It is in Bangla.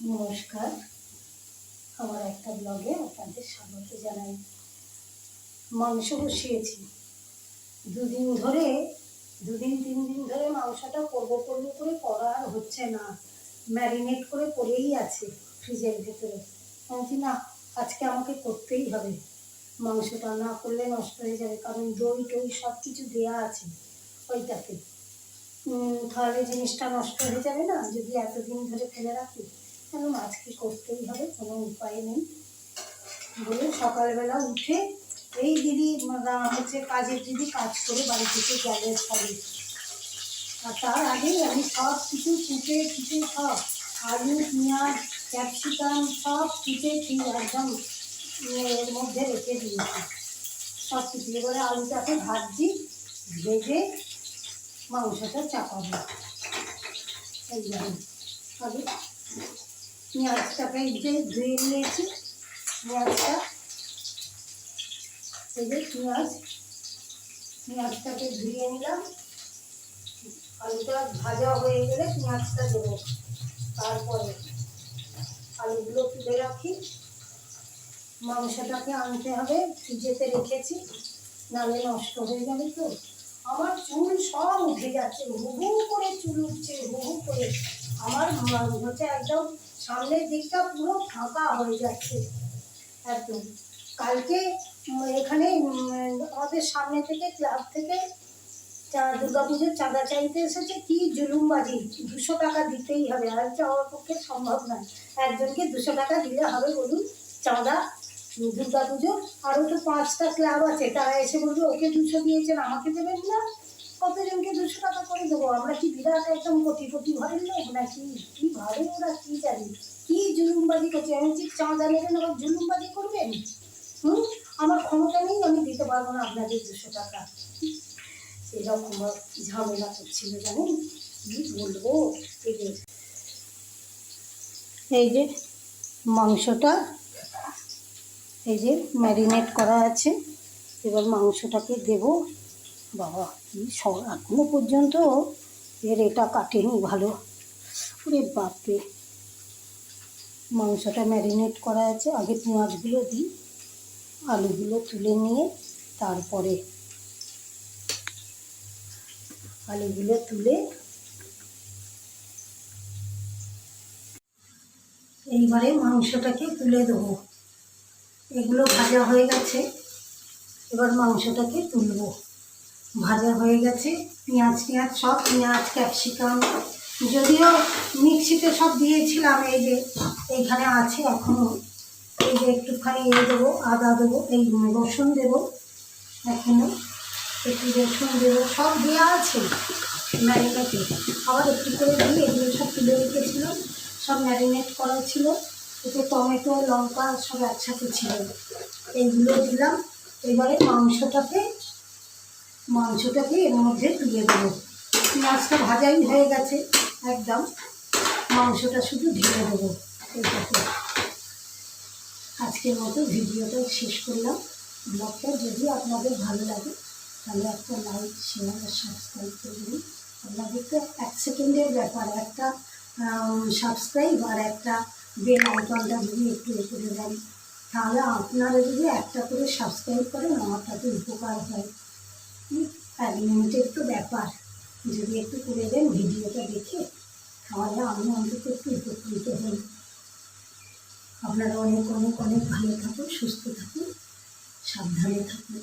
নমস্কার, আমার একটা ব্লগে আপনাদের স্বাগত জানাই। মাংস বসিয়েছি দুদিন 3 দিন ধরে মাংসটা করবো করে করা আর হচ্ছে না। ম্যারিনেট করে পড়েই আছে ফ্রিজের ভেতরে। বলছি না, আজকে আমাকে করতেই হবে। মাংসটা না করলে নষ্ট হয়ে যাবে, কারণ দই টই সব কিছু দেওয়া আছে ওইটাতে। তাহলে জিনিসটা নষ্ট হয়ে যাবে না যদি এতদিন ধরে ফেলে রাখি। কেন আজকে করতেই হবে, কোনো উপায় নেই বলে সকালবেলা উঠে এই দিদি হচ্ছে কাজের দিদি কাজ করে বাড়ি থেকে গেলে সবে। আর তার আগেই আমি সব কিছু কুটে সব আলু পেঁয়াজ ক্যাপসিকাম সব কুটে ঠিক একদম এর মধ্যে রেখে দিয়েছি সব কিছু। এবারে আলুটাকে ভাজছি, ভেজে মাংসটা চাপাবো। এইভাবে আগে পেঁয়াজটাকে যে ধুয়ে নিয়েছি, পেঁয়াজটা এই যে পেঁয়াজটাকে ধুয়ে নিলাম। আলুটা ভাজা হয়ে গেলে পেঁয়াজটা দেবো, তারপরে আলুগুলো তুলে রাখি। মাংসটাকে আনতে হবে, ফ্রিজেতে রেখেছি, নাহলে নষ্ট হয়ে যাবে। তো আমার চুল সব উঠে যাচ্ছে, হু করে চুল উঠছে, হু করে। আমার হচ্ছে একদম সামনের দিকটা পুরো ফাঁকা হয়ে যাচ্ছে একদম। কালকে এখানে আমাদের সামনে থেকে ক্লাব থেকে দুর্গাপুজোর চাঁদা চাইতে এসেছে। কি জুলুমবাজি, 200 টাকা দিতেই হবে, আর চাওয়ার পক্ষে সম্ভব নয়। একজনকে 200 টাকা দিলে হবে বলুন চাঁদা দুর্গাপুজো? আরও তো 5টা ক্লাব আছে, তারা এসে বলবে ওকে 200 দিয়েছেন আমাকে দেবেন না। কতজনকে 200 টাকা করে দেবো? আমরা কি বিরাট একদম কোটি ঘরের লোক নাকি? কি ভাবে ওরা, কি জানি কি জুলুমবাজি করছে। আমি ঠিক চাঁদা নেবেন আবার জুলুমবাজি করবেন? আমার ক্ষমতা নেই, আমি দিতে পারবো না আপনাদের 200 টাকা। এরকম ঝামেলা করছিল জানেন, কি বলবো। এই যে মাংসটা এই যে ম্যারিনেট করা আছে, এবার মাংসটাকে দেব। বাবা কি এখনো পর্যন্ত এর এটা কাটেনি ভালো, ওরে বাপরে। মাংসটা ম্যারিনেট করা আছে, আগে পেঁয়াজগুলো দিই, আলুগুলো তুলে নিয়ে তারপরে আলুগুলো তুলে এইবারে মাংসটাকে তুলে দেবো। এগুলো ভাজা হয়ে গেছে, এবার মাংসটাকে তুলবো। ভাজা হয়ে গেছে, পেঁয়াজ সব পেঁয়াজ ক্যাপসিকাম যদিও মিক্সিতে সব দিয়েছিলাম, এই যে এইখানে আছে এখনও। এই যে একটুখানি দেবো, আদা দেবো, এই রসুন দেবো, এখনও একটু রসুন দেবো, সব দেওয়া আছে ম্যারিনেটে। আবার একটু করে দিয়ে এগুলো সব তুলে রেখেছিলাম, সব ম্যারিনেট করা ছিল। এতে টমেটো লঙ্কা সব একসাথে ছিল, এইগুলো দিলাম। এবারে মাংসটাকে এর মধ্যে তুলে দেবো। পেঁয়াজটা ভাজাই হয়ে গেছে একদম, মাংসটা শুধু ঢেলে দেবো এইটাকে। আজকের মতো ভিডিওটা শেষ করলাম। ব্লগটা যদি আপনাদের ভালো লাগে তাহলে একটা লাইক শেয়ার আর সাবস্ক্রাইব করবেন। আপনাদের তো 1 সেকেন্ডের ব্যাপার, একটা সাবস্ক্রাইব আর একটা বেল আইকনটা যদি একটু করে দেন, তাহলে আপনারা যদি একটা করে সাবস্ক্রাইব করেন আমার তাতে উপকার হয়। 1 মিনিটের তো ব্যাপার, যদি একটু করে দেন ভিডিওটা দেখে, তাহলে আমি অন্তত একটু উপকৃত হই। আপনারা অনেক ভালো থাকুন, সুস্থ থাকুন, সাবধানে থাকুন।